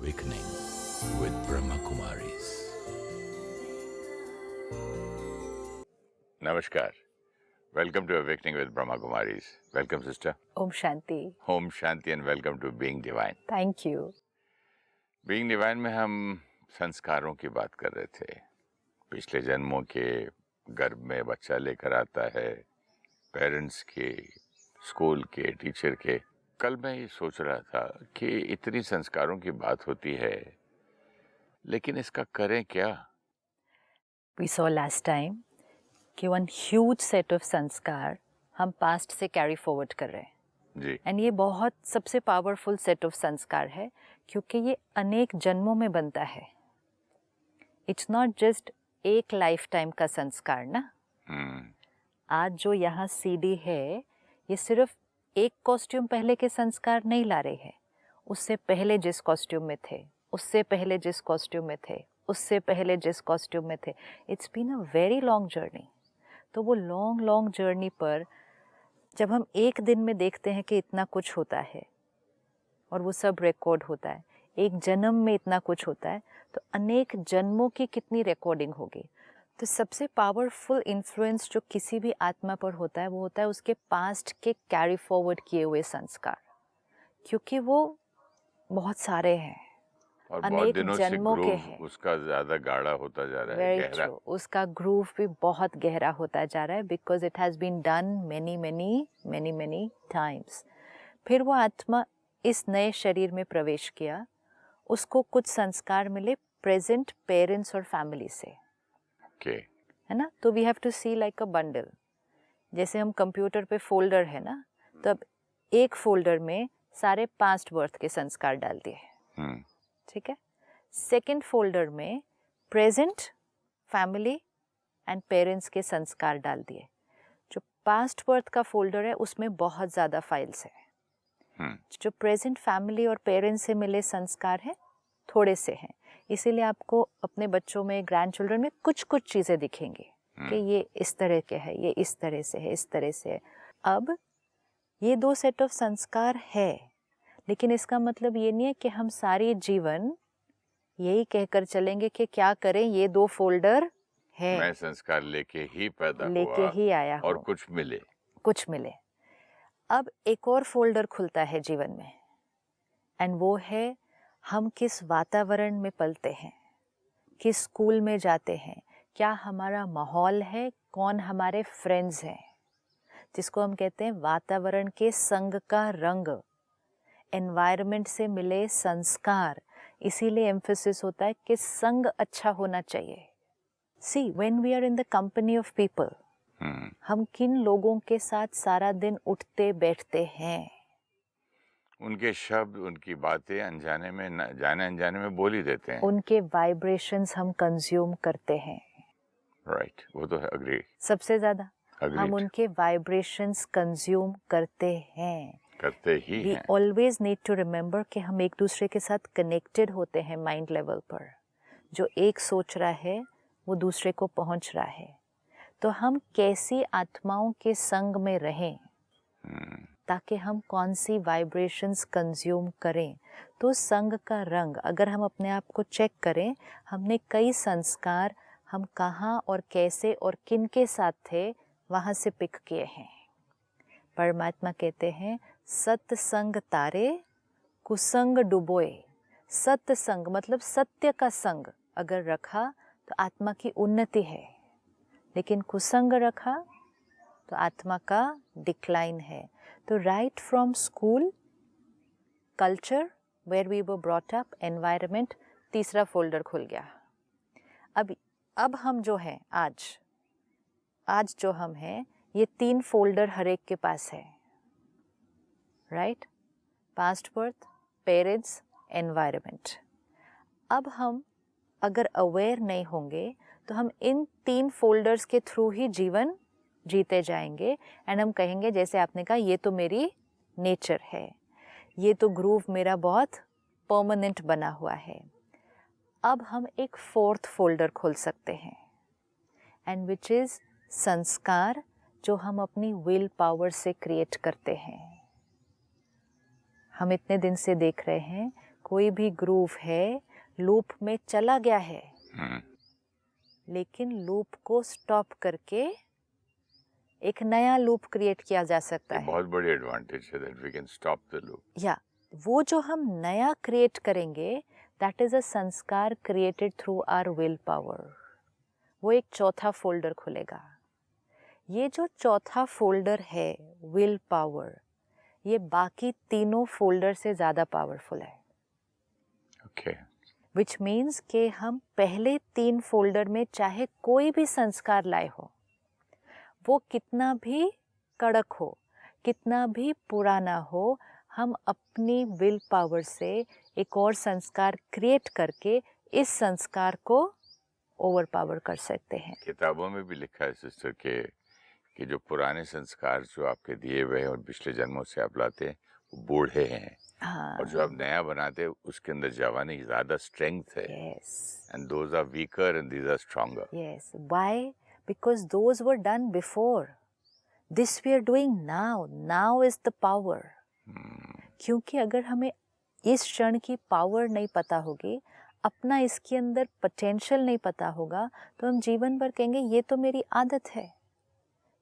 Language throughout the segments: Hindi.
Awakening with Brahma Kumaris. Namaskar. Welcome to Awakening with Brahma Kumaris. Welcome, sister. Om Shanti. Om Shanti and welcome to Being Divine. Thank you. Being Divine में हम संस्कारों की बात कर रहे थे. पिछले जन्मों के गर्भ में बच्चा लेकर आता है, पेरेंट्स के, स्कूल के, टीचर के. कल मैं ये सोच रहा था कि इतनी संस्कारों की बात होती है, लेकिन इसका करें क्या? We saw last time कि one huge set of संस्कार हम past से carry forward कर रहे हैं. जी. And ये बहुत सबसे powerful set of संस्कार है क्योंकि ये अनेक जन्मों में बनता है. It's not just एक lifetime का संस्कार ना. आज जो यहाँ CD है, ये सिर्फ एक कॉस्ट्यूम पहले के संस्कार नहीं ला रहे हैं. उससे पहले जिस कॉस्ट्यूम में थे, उससे पहले जिस कॉस्ट्यूम में थे, उससे पहले जिस कॉस्ट्यूम में थे. It's been a very long journey. तो वो लॉन्ग जर्नी पर जब हम एक दिन में देखते हैं कि इतना कुछ होता है और वो सब रिकॉर्ड होता है, एक जन्म में इतना कुछ होता है, तो अनेक जन्मों की कितनी रिकॉर्डिंग होगी. तो सबसे पावरफुल इन्फ्लुएंस जो किसी भी आत्मा पर होता है वो होता है उसके पास्ट के कैरी फॉरवर्ड किए हुए संस्कार, क्योंकि वो बहुत सारे हैं और अनेक बहुत दिनों से जन्मों के ग्रूव हैं. उसका ज्यादा गाढ़ा होता जा रहा है, वेरी गहरा. ट्रू. उसका ग्रूव भी बहुत गहरा होता जा रहा है because it has been done many times. फिर वो आत्मा इस नए शरीर में प्रवेश किया, उसको कुछ संस्कार मिले प्रेजेंट पेरेंट्स और फैमिली से. Okay. है ना. तो we have to see like a bundle. जैसे हम कंप्यूटर पे फोल्डर है ना, तो अब एक फोल्डर में सारे पास्ट बर्थ के संस्कार डाल दिए. ठीक है. सेकंड फोल्डर में प्रेजेंट फैमिली एंड पेरेंट्स के संस्कार डाल दिए. जो पास्ट बर्थ का फोल्डर है उसमें बहुत ज़्यादा फाइल्स है. जो प्रेजेंट फैमिली और पेरेंट्स से मिले संस्कार हैं थोड़े से हैं. इसीलिए आपको अपने बच्चों में, ग्रैंड चिल्ड्रन में कुछ चीज़ें दिखेंगी कि ये इस तरह के है, ये इस तरह से है, इस तरह से है. अब ये दो सेट ऑफ संस्कार है, लेकिन इसका मतलब ये नहीं है कि हम सारी जीवन यही कहकर चलेंगे कि क्या करें, ये दो फोल्डर है, मैं संस्कार लेके ही पैदा लेके हुआ ही आया और हूँ, कुछ मिले. अब एक और फोल्डर खुलता है जीवन में, एंड वो है हम किस वातावरण में पलते हैं, किस स्कूल में जाते हैं, क्या हमारा माहौल है, कौन हमारे फ्रेंड्स हैं, जिसको हम कहते हैं वातावरण के संग का रंग, एनवायरनमेंट से मिले संस्कार. इसीलिए एम्फेसिस होता है कि संग अच्छा होना चाहिए. See when we are in the company of people, हम किन लोगों के साथ सारा दिन उठते बैठते हैं, उनके शब्द, उनकी बातें अनजाने में, जाने अनजाने में बोल ही देते हैं. उनके वाइब्रेशंस हम कंज्यूम करते हैं. राइट. वो तो है. अग्री. सबसे ज्यादा Agreed. हम उनके वाइब्रेशंस कंज्यूम करते हैं. करते ही वी हैं. ऑलवेज नीड टू रिमेम्बर कि हम एक दूसरे के साथ कनेक्टेड होते हैं माइंड लेवल पर. जो एक सोच रहा है वो दूसरे को पहुंच रहा है. तो हम कैसी आत्माओं के संग में रहें ताकि हम कौन सी वाइब्रेशंस कंज्यूम करें. तो संग का रंग, अगर हम अपने आप को चेक करें, हमने कई संस्कार हम कहाँ और कैसे और किन के साथ थे वहाँ से पिक किए हैं. परमात्मा कहते हैं सत्संग तारे कुसंग डुबोए. सत्संग मतलब सत्य का संग अगर रखा तो आत्मा की उन्नति है, लेकिन कुसंग रखा तो आत्मा का डिक्लाइन है. तो right from school, culture where we were brought up, environment, तीसरा फोल्डर खुल गया. अब हम जो हैं आज जो हम हैं, ये 3 फोल्डर हर एक के पास है. Right. Past birth, parents, environment. अब हम अगर अवेयर नहीं होंगे तो हम इन 3 फोल्डर्स के थ्रू ही जीवन जीते जाएंगे. एंड हम कहेंगे, जैसे आपने कहा, ये तो मेरी नेचर है, ये तो ग्रूव मेरा बहुत परमानेंट बना हुआ है. अब हम एक 4th फोल्डर खोल सकते हैं, एंड विच इज़ संस्कार, जो हम अपनी विल पावर से क्रिएट करते हैं. हम इतने दिन से देख रहे हैं कोई भी ग्रूव है लूप में चला गया है, हम्म, लेकिन लूप को स्टॉप करके एक नया लूप क्रिएट किया जा सकता ये है। बहुत बड़ी एडवांटेज है that we can stop the loop. या वो जो हम नया क्रिएट करेंगे दैट इज अ संस्कार created through our will power. वो एक चौथा फोल्डर खुलेगा। ये जो चौथा फोल्डर है विल पावर, ये बाकी तीनों फोल्डर से ज़्यादा पावरफुल है। ओके, विच मीन्स कि हम पहले 3 फोल्डर में चाहे कोई भी संस्कार लाए हो, वो कितना भी कड़क हो, कितना भी पुराना हो, हम अपनी विल पावर से एक और संस्कार क्रिएट करके इस संस्कार को ओवर पावर कर सकते हैं। किताबों में भी लिखा है सिस्टर के कि जो पुराने संस्कार जो आपके दिए हुए हैं और पिछले जन्मों से आप लाते हैं वो बूढ़े हैं, हाँ, और जो आप नया बनाते हैं उसके अंदर जवानी ज्यादा स्ट्रेंथ है, yes, and those are weaker and these are stronger. yes. Why? Because those were done before. This we are doing now. Now is the power. क्योंकि अगर हमें इस क्षण की पावर नहीं पता होगी, अपना इसके अंदर पोटेंशियल नहीं पता होगा, तो हम जीवन भर कहेंगे ये तो मेरी आदत है,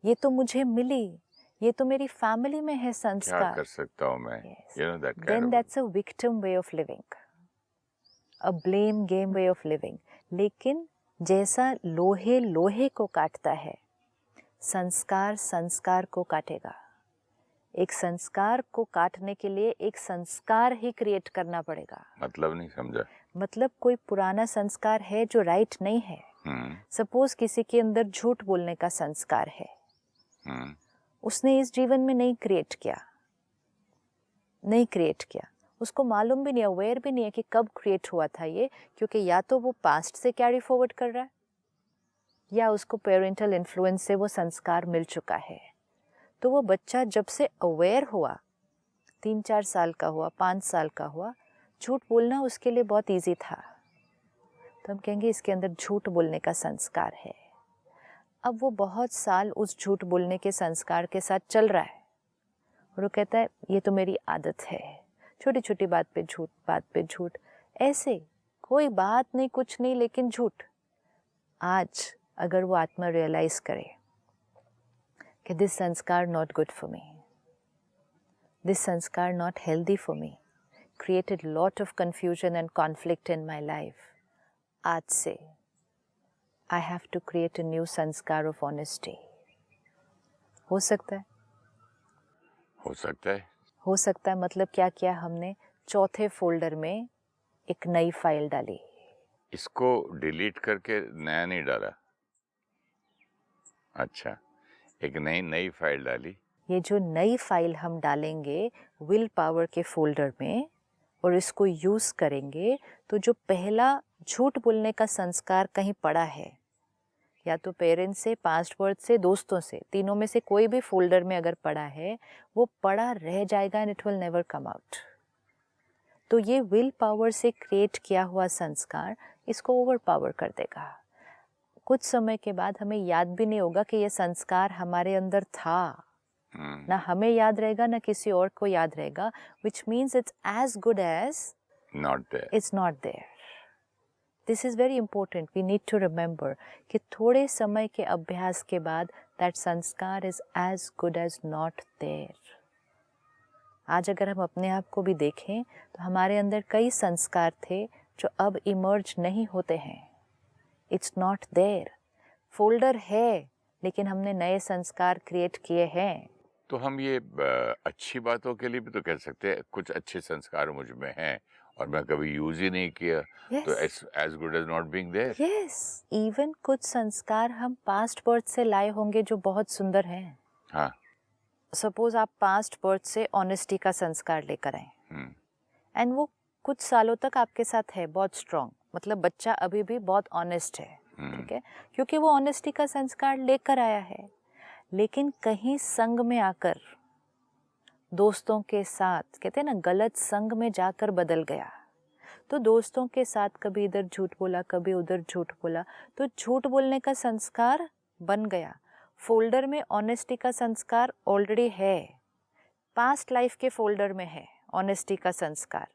ये तो मुझे मिली, ये तो मेरी फैमिली में है क्या संस्कार। कर सकता हूँ मैं, Yes. You know that Then kind of. that's a victim way of living, a blame game way of living. लेकिन जैसा लोहे लोहे को काटता है, संस्कार संस्कार को काटेगा। एक संस्कार को काटने के लिए एक संस्कार ही क्रिएट करना पड़ेगा। मतलब नहीं समझा। मतलब कोई पुराना संस्कार है जो राइट नहीं है। सपोज किसी के अंदर झूठ बोलने का संस्कार है, उसने इस जीवन में नहीं क्रिएट किया, उसको मालूम भी नहीं, अवेयर भी नहीं है कि कब क्रिएट हुआ था ये, क्योंकि या तो वो पास्ट से कैरी फॉरवर्ड कर रहा है या उसको पेरेंटल इन्फ्लुएंस से वो संस्कार मिल चुका है। तो वो बच्चा जब से अवेयर हुआ, 3-4 साल का हुआ, 5 साल का हुआ, झूठ बोलना उसके लिए बहुत इजी था, तो हम कहेंगे इसके अंदर झूठ बोलने का संस्कार है। अब वो बहुत साल उस झूठ बोलने के संस्कार के साथ चल रहा है और वो कहता है ये तो मेरी आदत है, छोटी छोटी बात पे झूठ, ऐसे कोई बात नहीं, कुछ नहीं, लेकिन झूठ। आज अगर वो आत्मा रियलाइज करे कि this sanskar not good for me, this sanskar not healthy for me, created lot of confusion and conflict in my life, आज से I have to create a new संस्कार of honesty. हो सकता है? हो सकता है। हो सकता है मतलब क्या किया हमने? चौथे फोल्डर में एक नई फाइल डाली। इसको डिलीट करके नया नहीं डाला? अच्छा, एक नई फाइल डाली। ये जो नई फाइल हम डालेंगे विल पावर के फोल्डर में और इसको यूज करेंगे, तो जो पहला झूठ बोलने का संस्कार कहीं पड़ा है, या तो पेरेंट्स से, पास्ट बर्थ से, दोस्तों से, तीनों में से कोई भी फोल्डर में अगर पड़ा है, वो पड़ा रह जाएगा and it will never come out. तो ये विल पावर से क्रिएट किया हुआ संस्कार इसको ओवर पावर कर देगा। कुछ समय के बाद हमें याद भी नहीं होगा कि ये संस्कार हमारे अंदर था, ना हमें याद रहेगा ना किसी और को याद रहेगा, which means it's as good as it's not there. This is very important. We need to remember कि थोड़े समय के अभ्यास के बाद that संस्कार is as good as not there. आज अगर हम अपने आप को भी देखें तो हमारे अंदर कई संस्कार थे जो अब इमर्ज नहीं होते हैं। It's not there. फोल्डर है लेकिन हमने नए संस्कार क्रिएट किए हैं। तो हम ये अच्छी बातों के लिए भी तो कह सकते हैं कुछ अच्छे संस्कार मुझ में हैं और मैं कभी यूज ही नहीं किया, तो as good as not being there. Yes, even कुछ संस्कार हम पास्ट बर्थ से लाए होंगे जो बहुत सुंदर हैं। हाँ, सपोज आप पास्ट बर्थ से ऑनेस्टी का संस्कार लेकर आए एंड वो कुछ सालों तक आपके साथ है, बहुत स्ट्रॉन्ग, मतलब बच्चा अभी भी बहुत ऑनेस्ट है, ठीक है, क्योंकि वो ऑनेस्टी का संस्कार लेकर आया है। लेकिन कहीं संग में आकर, दोस्तों के साथ, कहते हैं ना, गलत संग में जाकर बदल गया, तो दोस्तों के साथ कभी इधर झूठ बोला, कभी उधर झूठ बोला, तो झूठ बोलने का संस्कार बन गया। फोल्डर में ऑनेस्टी का संस्कार ऑलरेडी है, पास्ट लाइफ के फोल्डर में है ऑनेस्टी का संस्कार।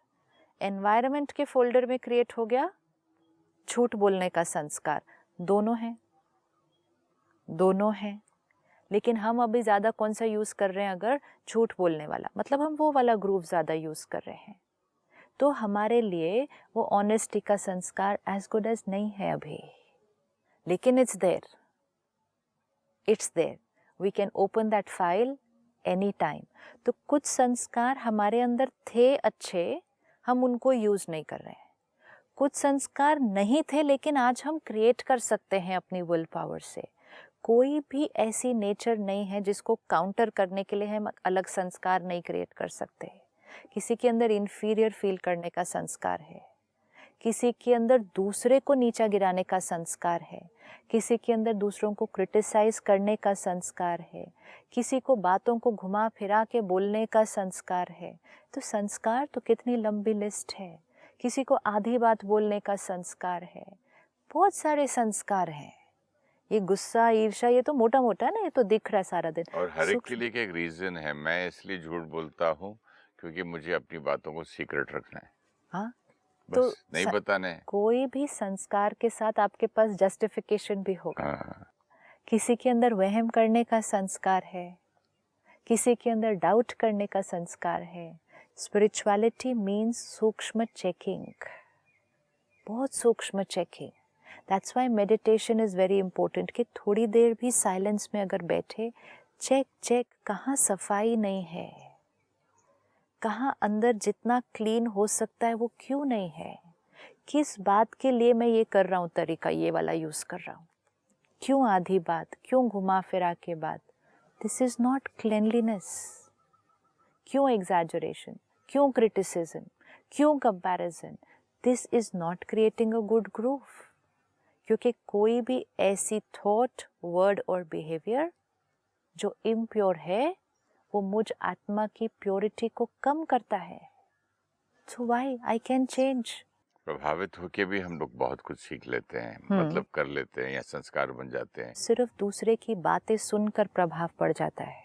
एनवायरनमेंट के फोल्डर में क्रिएट हो गया झूठ बोलने का संस्कार। दोनों हैं, लेकिन हम अभी ज़्यादा कौन सा यूज़ कर रहे हैं? अगर झूठ बोलने वाला, मतलब हम वो वाला ग्रुप ज़्यादा यूज़ कर रहे हैं। तो हमारे लिए वो ऑनेस्टी का संस्कार एज गुड एज नहीं है अभी, लेकिन it's there, we can open that file any time. तो कुछ संस्कार हमारे अंदर थे अच्छे, हम उनको यूज़ नहीं कर रहे हैं। कुछ संस्कार नहीं थे, लेकिन आज हम क्रिएट कर सकते हैं अपनी विल पावर से। कोई भी ऐसी नेचर नहीं है जिसको काउंटर करने के लिए हम अलग संस्कार नहीं क्रिएट कर सकते। किसी के अंदर इन्फीरियर फील करने का संस्कार है, किसी के अंदर दूसरे को नीचा गिराने का संस्कार है, किसी के अंदर दूसरों को क्रिटिसाइज करने का संस्कार है, किसी को बातों को घुमा फिरा के बोलने का संस्कार है। तो संस्कार तो कितनी लंबी लिस्ट है। किसी को आधी बात बोलने का संस्कार है, बहुत सारे संस्कार हैं। ये गुस्सा, ईर्ष्या, ये तो मोटा मोटा है ना, ये तो दिख रहा है सारा दिन। और हर एक के लिए एक रीजन है। मैं इसलिए झूठ बोलता हूँ क्योंकि मुझे अपनी बातों को सीक्रेट रखना है। हाँ, बस तो नहीं बताना है। कोई भी संस्कार के साथ आपके पास जस्टिफिकेशन भी होगा। हाँ। किसी के अंदर वहम करने का संस्कार है, किसी के अंदर डाउट करने का संस्कार है। स्पिरिचुअलिटी मीन्स सूक्ष्म चेकिंग, बहुत सूक्ष्म checking. That's why meditation is very important कि थोड़ी देर भी साइलेंस में अगर बैठे, चेक कहाँ सफाई नहीं है, कहाँ अंदर जितना क्लीन हो सकता है वो क्यों नहीं है, किस बात के लिए मैं ये कर रहा हूँ, तरीका ये वाला यूज़ कर रहा हूँ, क्यों आधी बात, क्यों घुमा फिरा के बात। This is not cleanliness. क्यों एग्जैजरेशन, क्यों क्रिटिसिज्म, क्यों comparison? This is not creating a good groove. क्योंकि कोई भी ऐसी थॉट, वर्ड और बिहेवियर जो इम्प्योर है, वो मुझ आत्मा की प्योरिटी को कम करता है। So why I can change. प्रभावित होके भी हम लोग बहुत कुछ सीख लेते हैं, मतलब कर लेते हैं या संस्कार बन जाते हैं। सिर्फ दूसरे की बातें सुनकर प्रभाव पड़ जाता है।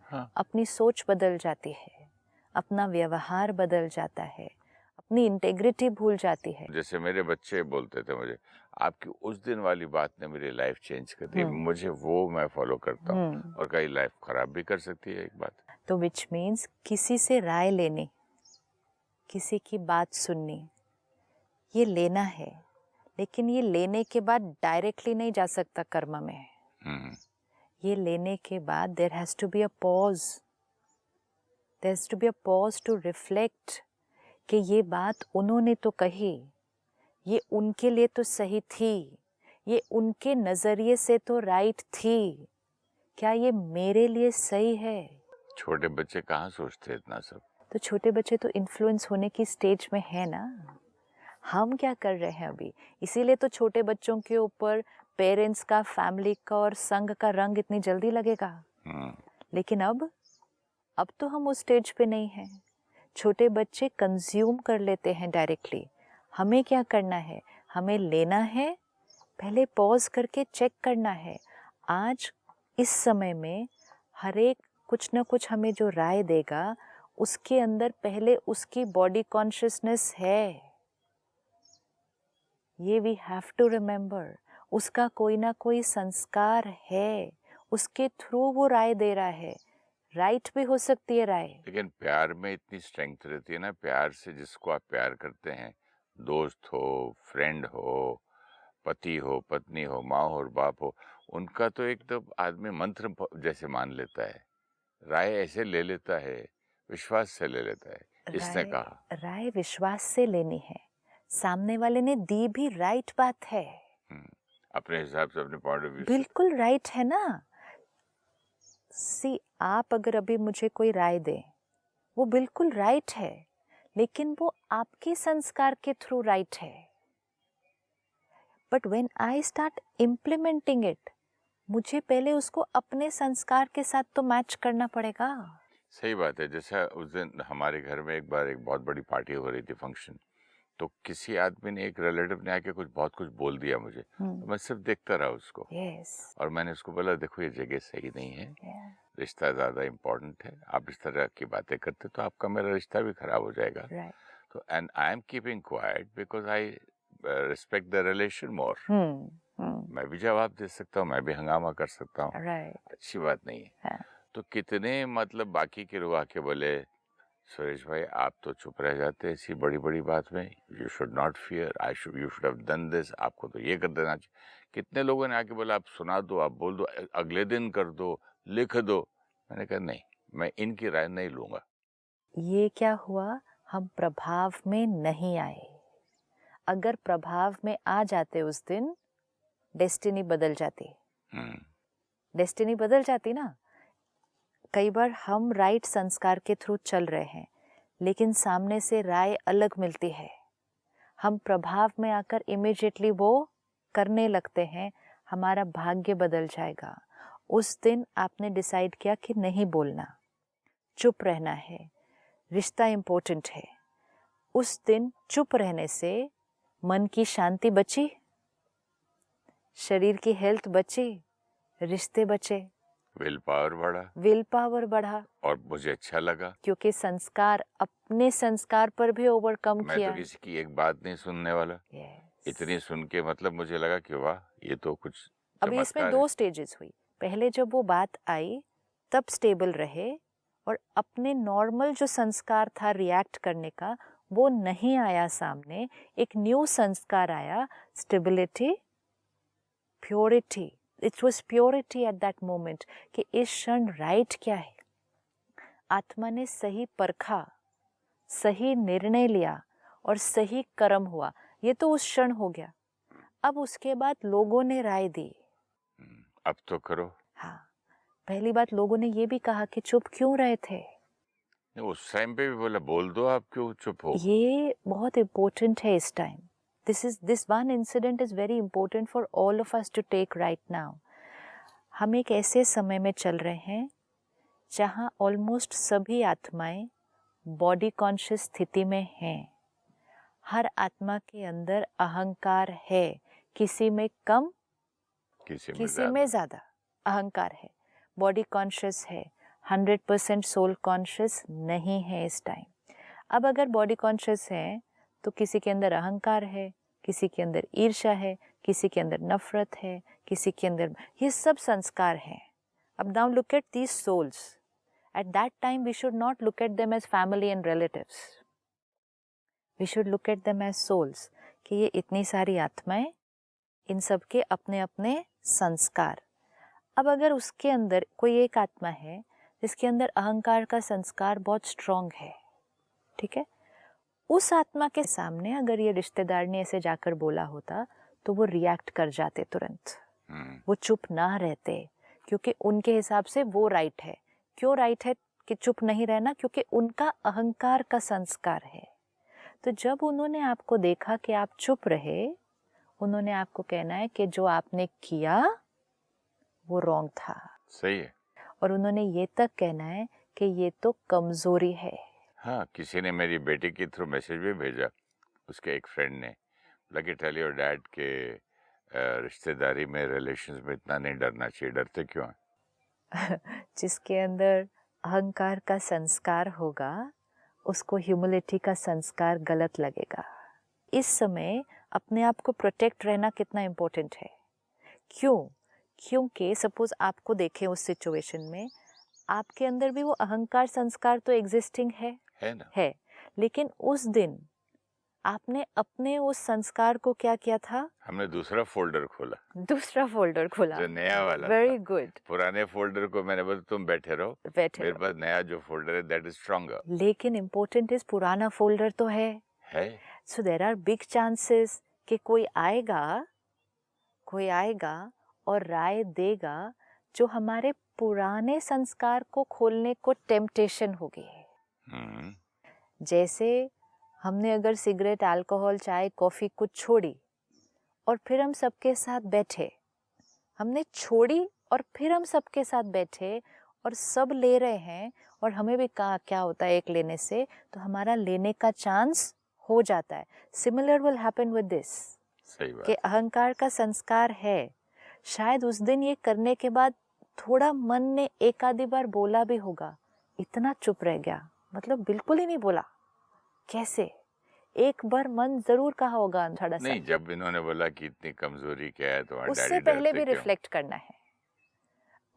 हाँ। अपनी सोच बदल जाती है, अपना व्यवहार बदल जाता है, अपनी इंटेग्रिटी भूल जाती है। जैसे मेरे बच्चे बोलते थे मुझे, आपकी उस दिन वाली बात ने मेरी लाइफ चेंज कर दी। मुझे वो मैं फॉलो करता हूँ, और कई लाइफ खराब भी कर सकती है एक बात। तो विच मीन्स किसी से राय लेनी, किसी की बात सुननी, ये लेना है, लेकिन ये लेने के बाद डायरेक्टली नहीं जा सकता कर्म में। ये लेने के बाद there has to be a pause, there has to be a pause to reflect कि ये बात उन्होंने तो कही, ये उनके लिए तो सही थी, ये उनके नज़रिए से तो राइट थी, क्या ये मेरे लिए सही है? छोटे बच्चे कहाँ सोचते इतना सब। तो छोटे बच्चे तो इन्फ्लुएंस होने की स्टेज में है ना। हम क्या कर रहे हैं अभी? इसीलिए तो छोटे बच्चों के ऊपर पेरेंट्स का, फैमिली का और संघ का रंग इतनी जल्दी लगेगा। लेकिन अब तो हम उस स्टेज पे नहीं हैं। छोटे बच्चे कंज्यूम कर लेते हैं डायरेक्टली। हमें क्या करना है? हमें लेना है, पहले पॉज करके चेक करना है। आज इस समय में हर एक कुछ ना कुछ हमें जो राय देगा, उसके अंदर पहले उसकी बॉडी कॉन्शियसनेस है। ये वी हैव टू रिमेम्बर। उसका कोई ना कोई संस्कार है, उसके थ्रू वो राय दे रहा है। राइट भी हो सकती है राय, लेकिन प्यार में इतनी स्ट्रेंथ रहती है ना। प्यार से जिसको आप प्यार करते हैं, दोस्त हो, फ्रेंड हो, पति हो, पत्नी हो, माँ हो और बाप हो, उनका तो एकदम आदमी मंत्र जैसे मान लेता है, राय ऐसे ले लेता है, विश्वास से ले लेता है। इसने कहा राय विश्वास से लेनी है, सामने वाले ने दी भी राइट बात है, अपने हिसाब से, अपने पॉइंट ऑफ व्यू से। बिल्कुल राइट है ना। सी, आप अगर अभी मुझे कोई राय दे, वो बिल्कुल राइट है, लेकिन वो आपके संस्कार के थ्रू राइट है। But when I start implementing it, मुझे पहले उसको अपने संस्कार के साथ तो मैच करना पड़ेगा। सही बात है। जैसा उस दिन हमारे घर में एक बार एक बहुत बड़ी पार्टी हो रही थी, फंक्शन, तो किसी आदमी ने, एक रिलेटिव ने आके बहुत कुछ बोल दिया मुझे। तो मैं सिर्फ देखता रहा उसको। और मैंने उसको बोला, देखो ये जगह सही नहीं है, रिश्ता ज़्यादा इम्पोर्टेंट है, आप इस तरह की बातें करते तो आपका मेरा रिश्ता भी खराब हो जाएगा। So, and I am keeping quiet because I respect the relation more. मैं भी जवाब दे सकता हूँ, मैं भी हंगामा कर सकता हूँ, राइट अच्छी बात नहीं है। हाँ, तो कितने मतलब बाकी के लोग आके बोले सुरेश भाई आप तो चुप रह जाते हैं ऐसी बड़ी बड़ी बात में, you should not fear, you should have done this, आपको तो ये कर देना चाहिए। कितने लोगों ने आके बोला आप सुना दो, आप बोल दो, अगले दिन कर दो, लिख दो। मैंने कहा नहीं, मैं इनकी राय नहीं लूंगा। ये क्या हुआ, हम प्रभाव में नहीं आए। अगर प्रभाव में आ जाते उस दिन, डेस्टिनी बदल जाती। डेस्टिनी बदल जाती ना। कई बार हम राइट संस्कार के थ्रू चल रहे हैं, लेकिन सामने से राय अलग मिलती है। हम प्रभाव में आकर इमीडिएटली वो करने लगते हैं, हमारा भाग्य बदल जाएगा। उस दिन आपने डिसाइड किया कि नहीं बोलना, चुप रहना है, रिश्ता इम्पोर्टेंट है। उस दिन चुप रहने से मन की शांति बची, शरीर की हेल्थ बची, रिश्ते बचे, विल पावर बढ़ा और मुझे अच्छा लगा क्योंकि संस्कार, अपने संस्कार पर भी ओवरकम मैं किया। तो किसी की एक बात नहीं सुनने वाला। इतनी सुन के मतलब मुझे लगा कि वाह ये तो कुछ अभी इसमें दो स्टेजेस हुई। पहले जब वो बात आई तब स्टेबल रहे, और अपने नॉर्मल जो संस्कार था रिएक्ट करने का वो नहीं आया सामने। एक न्यू संस्कार आया, stability, purity. It was purity at that moment कि इस क्षण राइट क्या है। आत्मा ने सही परखा, सही निर्णय लिया और सही कर्म हुआ। ये तो उस क्षण हो गया। अब उसके बाद लोगों ने राय दी, अब तो करो। हाँ, पहली बात लोगों ने ये भी कहा कि चुप क्यों रहे थे। उस टाइम पे भी बोला बोल दो, आप क्यों चुप हो। ये बहुत इम्पोर्टेंट है इस time. This one incident is very important for all of us to take right now. हम एक ऐसे समय में चल रहे हैं जहाँ ऑलमोस्ट सभी आत्माएं बॉडी कॉन्शियस स्थिति में हैं। हर आत्मा के अंदर अहंकार है, किसी में कम, किसी में ज़्यादा अहंकार है। बॉडी कॉन्शियस है, 100% सोल कॉन्शियस नहीं है इस टाइम। अब अगर बॉडी कॉन्शियस है तो किसी के अंदर अहंकार है, किसी के अंदर ईर्ष्या है, किसी के अंदर नफरत है, किसी के अंदर, ये सब संस्कार हैं। अब now look at these souls. At that time we should not look at them as family and relatives, we should look at them as souls, कि ये इतनी सारी आत्माएं, इन सब के अपने अपने संस्कार। अब अगर उसके अंदर कोई एक आत्मा है जिसके अंदर अहंकार का संस्कार बहुत स्ट्रॉन्ग है, ठीक है, उस आत्मा के सामने अगर ये रिश्तेदार ने ऐसे जाकर बोला होता तो वो रिएक्ट कर जाते तुरंत, वो चुप ना रहते, क्योंकि उनके हिसाब से वो राइट है। क्यों राइट है कि चुप नहीं रहना? क्योंकि उनका अहंकार का संस्कार है। तो जब उन्होंने आपको देखा कि आप चुप रहे, उन्होंने आपको कहना है कि जो आपने किया वो रॉन्ग था, सही है। और उन्होंने ये तक कहना है कि ये तो कमजोरी है। हाँ, किसी ने मेरी बेटी के थ्रू मैसेज भी भेजा, उसके एक फ्रेंड ने, लगे टेल योर डैड के रिश्तेदारी में, रिलेशंस में इतना नहीं डरना चाहिए। डरते क्यों हैं? जिसके अंदर अहंकार का संस्कार होगा उसको ह्यूमिलिटी का संस्कार गलत लगेगा। इस समय अपने आप को प्रोटेक्ट रहना कितना इम्पोर्टेंट है। क्यों? क्योंकि सपोज आपको देखें उस सिचुएशन में, आपके अंदर भी वो अहंकार संस्कार तो एग्जिस्टिंग है ना? है, लेकिन उस दिन आपने अपने उस संस्कार को क्या किया था? हमने दूसरा फोल्डर खोला, जो नया वाला, वेरी गुड। पुराने फोल्डर को मैंने बोला तुम बैठे रहो, मेरे पास नया जो फोल्डर है दैट इज स्ट्रॉन्गर। लेकिन इम्पोर्टेंट इज पुराना फोल्डर तो है। So there are big chances कि कोई आएगा और राय देगा जो हमारे पुराने संस्कार को खोलने को टेम्पटेशन होगी। जैसे हमने अगर सिगरेट, अल्कोहल, चाय, कॉफी कुछ छोड़ी और फिर हम सबके साथ बैठे, हमने छोड़ी और फिर हम सबके साथ बैठे और सब ले रहे हैं, और हमें भी कहा क्या होता है एक लेने से, तो हमारा लेने का चांस हो जाता है। Similar will happen with this, कि अहंकार का संस्कार है। शायद उस दिन ये करने के बाद थोड़ा मन ने एक आधी बार बोला भी होगा, इतना चुप रह गया, मतलब बिल्कुल ही नहीं बोला। कैसे? एक बार मन जरूर कहा होगा थोड़ा सा। नहीं, जब इन्होंने बोला कि इतनी कमजोरी क्या है तुम्हारे उससे डैडी पहले डरते भी क्यों? रिफ्लेक्ट करना है,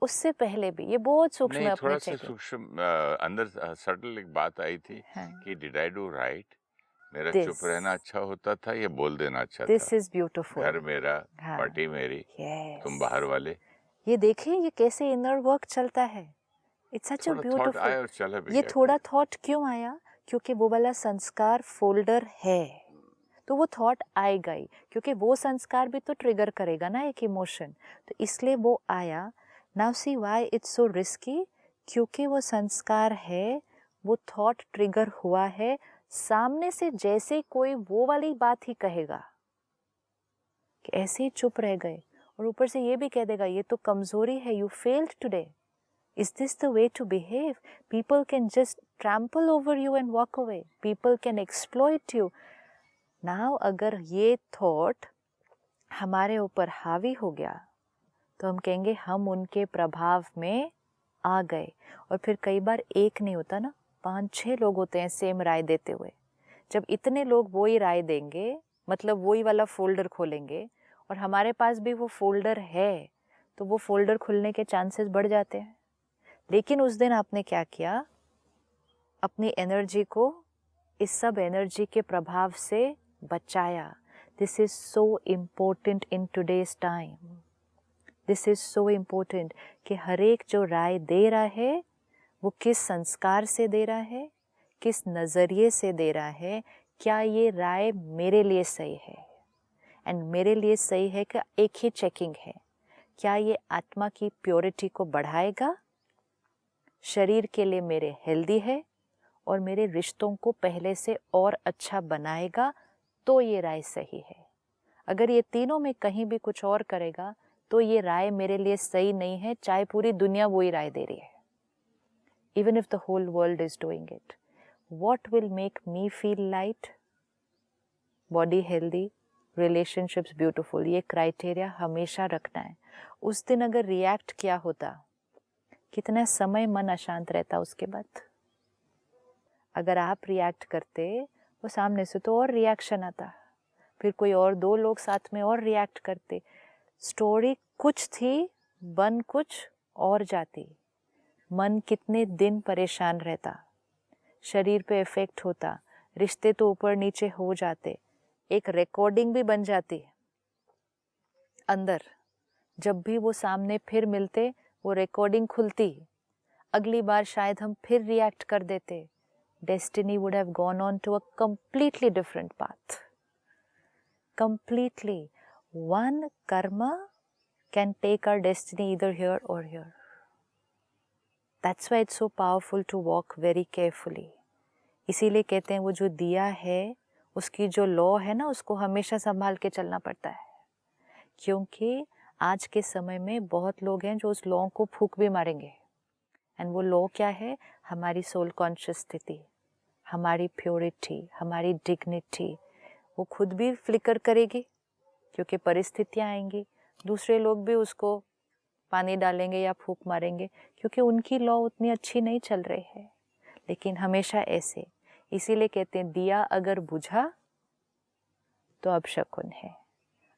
उससे पहले भी। ये बहुत सूक्ष्म नहीं, है अपने थोड़ा सा चेकिंग। सूक्ष्म अंदर सटल एक बात आई थी हाँ, कि डिड आई डू राइट, मेरा दिस चुप रहना अच्छा होता था या बोल देना अच्छा दिस था? Is beautiful. घर मेरा, हाँ, पार्टी मेरी, तुम यस, बाहर वाले। ये देखिए ये कैसे इनर वर्क चलता है। इट्स सच अ थोड़ा थॉट ब्यूटिफुल। आया और चला भी ये गया थोड़ा फिर। थॉट क्यों आया? क्योंकि वो वाला संस्कार फोल्डर है, तो वो थॉट आएगा ही, क्योंकि वो संस्कार भी तो ट्रिगर करेगा ना एक इमोशन, तो इसलिए वो आया। Now see why it's so risky, क्योंकि वो संस्कार है, वो थॉट ट्रिगर हुआ है, सामने से जैसे कोई वो वाली बात ही कहेगा कि ऐसे ही चुप रह गए, और ऊपर से ये भी कह देगा ये तो कमजोरी है, you failed today, is this the way to behave? People can just trample over you and walk away, people can exploit you. Now अगर ये थॉट हमारे ऊपर हावी हो गया तो हम कहेंगे हम उनके प्रभाव में आ गए। और फिर कई बार एक नहीं होता ना, 5-6 लोग होते हैं सेम राय देते हुए। जब इतने लोग वो ही राय देंगे, मतलब वही वाला फोल्डर खोलेंगे, और हमारे पास भी वो फोल्डर है, तो वो फोल्डर खुलने के चांसेस बढ़ जाते हैं। लेकिन उस दिन आपने क्या किया? अपनी एनर्जी को इस सब एनर्जी के प्रभाव से बचाया। This is so important in today's time. This is so important कि हर एक जो राय दे रहा है वो किस संस्कार से दे रहा है, किस नज़रिए से दे रहा है। क्या ये राय मेरे लिए सही है? एंड मेरे लिए सही है कि एक ही चेकिंग है, क्या ये आत्मा की प्योरिटी को बढ़ाएगा, शरीर के लिए मेरे हेल्दी है, और मेरे रिश्तों को पहले से और अच्छा बनाएगा, तो ये राय सही है। अगर ये तीनों में कहीं भी कुछ और करेगा तो ये राय मेरे लिए सही नहीं है, चाहे पूरी दुनिया वही राय दे रही है। Even if the whole world is doing it, what will make me feel light, body healthy, relationships beautiful, ये क्राइटेरिया हमेशा रखना है। उस दिन अगर रिएक्ट किया होता, कितना समय मन अशांत रहता उसके बाद। अगर आप रिएक्ट करते, वो सामने से तो और रिएक्शन आता, फिर कोई और 2 लोग साथ में और रिएक्ट करते, स्टोरी कुछ थी बन कुछ और जाती। मन कितने दिन परेशान रहता, शरीर पे इफेक्ट होता, रिश्ते तो ऊपर नीचे हो जाते, एक रिकॉर्डिंग भी बन जाती अंदर। जब भी वो सामने फिर मिलते वो रिकॉर्डिंग खुलती, अगली बार शायद हम फिर रिएक्ट कर देते। Destiny would have gone on to a completely different path. Completely. One karma can take our destiny either here or here. That's why it's so powerful to walk very carefully. इसीलिए कहते हैं वो जो दिया है उसकी जो लॉ है ना, उसको हमेशा संभाल के चलना पड़ता है, क्योंकि आज के समय में बहुत लोग हैं जो उस लॉ को फूंक भी मारेंगे। एंड वो लॉ क्या है? हमारी सोल कॉन्शियस स्थिति, हमारी प्योरिटी, हमारी डिग्निटी, वो खुद भी फ्लिकर करेगी क्योंकि परिस्थितियाँ आएंगी, दूसरे लोग भी उसको पानी डालेंगे या फूंक मारेंगे क्योंकि उनकी लॉ उतनी अच्छी नहीं चल रही है। लेकिन हमेशा ऐसे, इसीलिए कहते हैं दिया अगर बुझा तो अपशकुन है।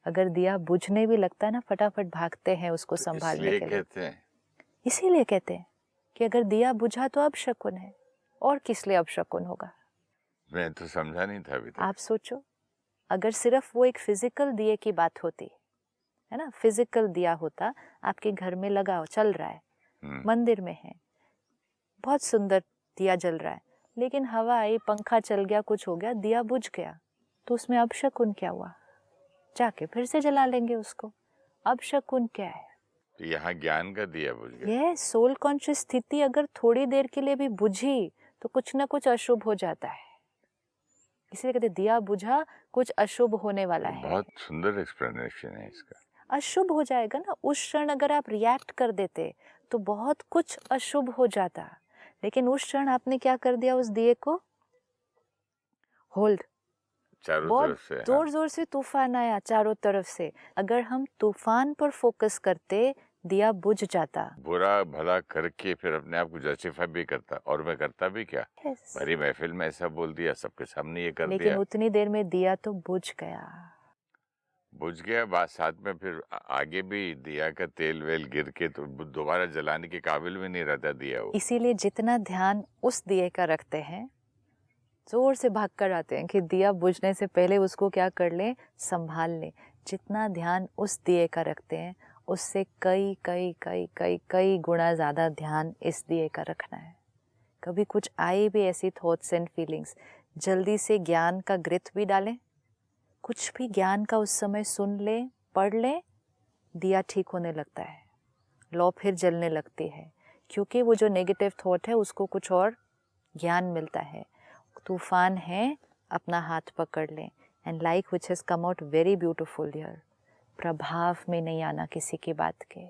अगर दिया बुझने भी लगता है ना, फटाफट भागते हैं उसको संभालने के लिए। इसीलिए कहते हैं कि अगर दिया बुझा तो अपशकुन है, और किस लिए अपशकुन होगा? मैं तो समझा नहीं था अभी तक। आप सोचो, अगर सिर्फ वो एक फिजिकल दिए की बात होती है ना, फिजिकल दिया होता, आपके घर में लगा हो, चल रहा है, मंदिर में है, बहुत सुंदर दिया जल रहा है, लेकिन हवा आई, पंखा चल गया, कुछ हो गया, दिया बुझ गया, तो उसमें अपशकुन क्या हुआ? जाके फिर से जला लेंगे उसको। अपशकुन क्या है? तो यहाँ ज्ञान का दिया बुझ गया। ये सोल कॉन्शियस स्थिति अगर थोड़ी देर के लिए भी बुझी तो कुछ ना कुछ अशुभ हो जाता है। इसलिए कहते दिया बुझा, कुछ अशुभ होने वाला है। बहुत सुंदर एक्सप्लेनेशन है इसका। अशुभ हो जाएगा ना उस क्षण, अगर आप रिएक्ट कर देते तो बहुत कुछ अशुभ हो जाता, लेकिन उस क्षण आपने क्या कर दिया? उस दिए को होल्ड। चारों तरफ से जोर जोर से तूफान आया चारों तरफ से, अगर हम तूफान पर फोकस करते, दिया बुझ जाता। बुरा भला करके फिर अपने आप को जस्टिफाई भी करता, और मैं करता भी क्या, Yes. भरी महफिल में ऐसा बोल दिया, सबके सामने ये कर लेकिन दिया, उतनी देर में दिया तो बुझ गया। बुझ गया। बात साथ में फिर आगे भी दिया का तेल वेल गिर के तो दोबारा जलाने के काबिल भी नहीं रहता दिया वो। इसीलिए जितना ध्यान उस दिए का रखते हैं, जोर से भाग कर आते हैं कि दिया बुझने से पहले उसको क्या कर लें, संभाल लें। जितना ध्यान उस दिए का रखते हैं, उससे कई कई कई कई कई गुना ज़्यादा ध्यान इस दिए का रखना है। कभी कुछ आए भी ऐसी थॉट्स एंड फीलिंग्स, जल्दी से ज्ञान का घृत भी डालें, कुछ भी ज्ञान का उस समय सुन लें, पढ़ लें, दिया ठीक होने लगता है, लौ फिर जलने लगती है, क्योंकि वो जो नेगेटिव थॉट है उसको कुछ और ज्ञान मिलता है। तूफान है, अपना हाथ पकड़ लें। And like which has come out very beautiful here, प्रभाव में नहीं आना किसी की बात के,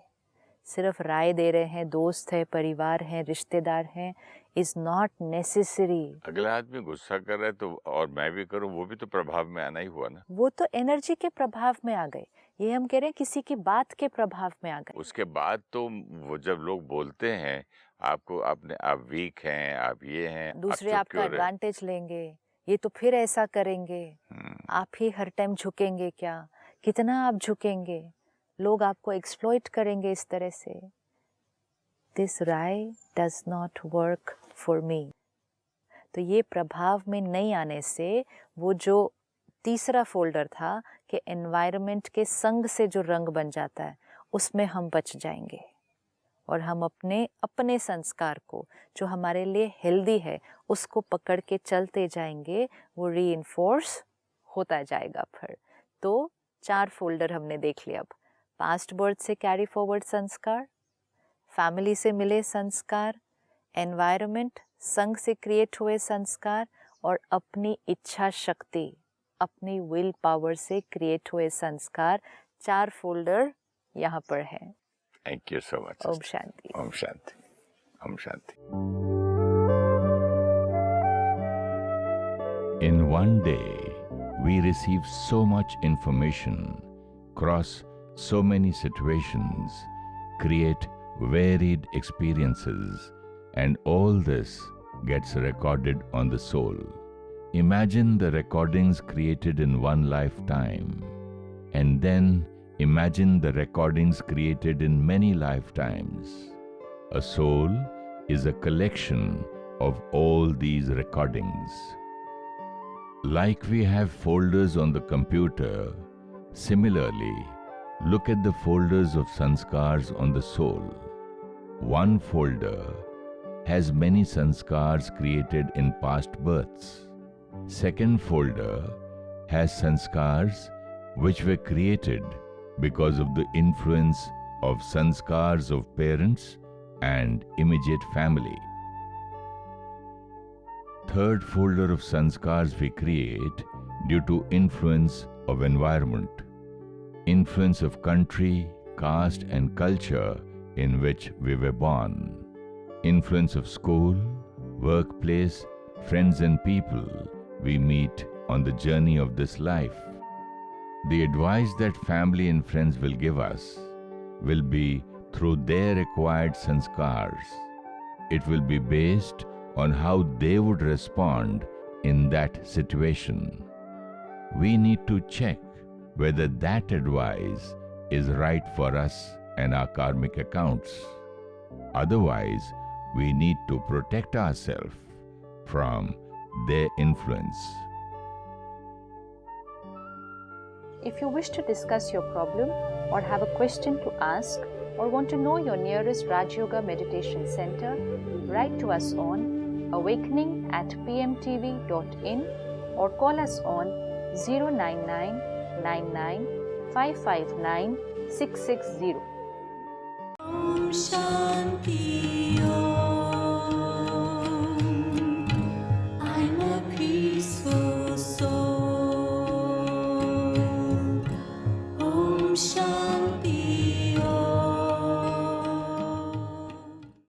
सिर्फ राय दे रहे हैं, दोस्त है, परिवार हैं, रिश्तेदार हैं, इज़ नॉट नेसेसरी। अगला आदमी गुस्सा कर रहा है तो और मैं भी करूं, वो भी तो प्रभाव में आना ही हुआ ना। वो तो एनर्जी के प्रभाव में आ गए, ये हम कह रहे हैं किसी की बात के प्रभाव में आ गए। उसके बाद तो वो जब लोग बोलते हैं आपको, आपने आप वीक हैं, आप ये हैं, आप दूसरे चुप आपका क्यों रहे? एडवांटेज लेंगे, ये तो फिर ऐसा करेंगे, आप ही हर टाइम झुकेंगे क्या, कितना आप झुकेंगे, लोग आपको एक्सप्लॉइट करेंगे इस तरह से। दिस राय does not work for me. तो ये प्रभाव में नहीं आने से वो जो तीसरा फोल्डर था कि एनवायरनमेंट के संग से जो रंग बन जाता है, उसमें हम बच जाएंगे और हम अपने संस्कार को जो हमारे लिए हेल्दी है उसको पकड़ के चलते जाएंगे, वो रीइंफोर्स होता जाएगा फिर। तो 4 फोल्डर हमने देख लिया अब। पास्ट बर्थ से कैरी फॉरवर्ड संस्कार, फैमिली से मिले संस्कार, एनवायरनमेंट संग से क्रिएट हुए संस्कार, और अपनी इच्छा शक्ति, अपनी विल पावर से क्रिएट हुए संस्कार। 4 फोल्डर यहाँ पर हैं। Thank you so much. ओम शांति। ओम शांति। ओम शांति। In one day, we receive so much information, cross so many situations, create varied experiences, and all this gets recorded on the soul. Imagine the recordings created in one lifetime, and then imagine the recordings created in many lifetimes. A soul is a collection of all these recordings. Like we have folders on the computer, similarly, look at the folders of sanskars on the soul. One folder has many sanskars created in past births. Second folder has sanskars which were created because of the influence of sanskars of parents and immediate family. Third folder of sanskars we create due to influence of environment, influence of country, caste and culture in which we were born, influence of school, workplace, friends and people we meet on the journey of this life. The advice that family and friends will give us will be through their acquired sanskars. It will be based on how they would respond in that situation. We need to check whether that advice is right for us and our karmic accounts. Otherwise, we need to protect ourselves from their influence. If you wish to discuss your problem or have a question to ask or want to know your nearest Raj Yoga Meditation Center, write to us on awakening@pmtv.in or call us on 099 99 559 660. Om Shanti Om.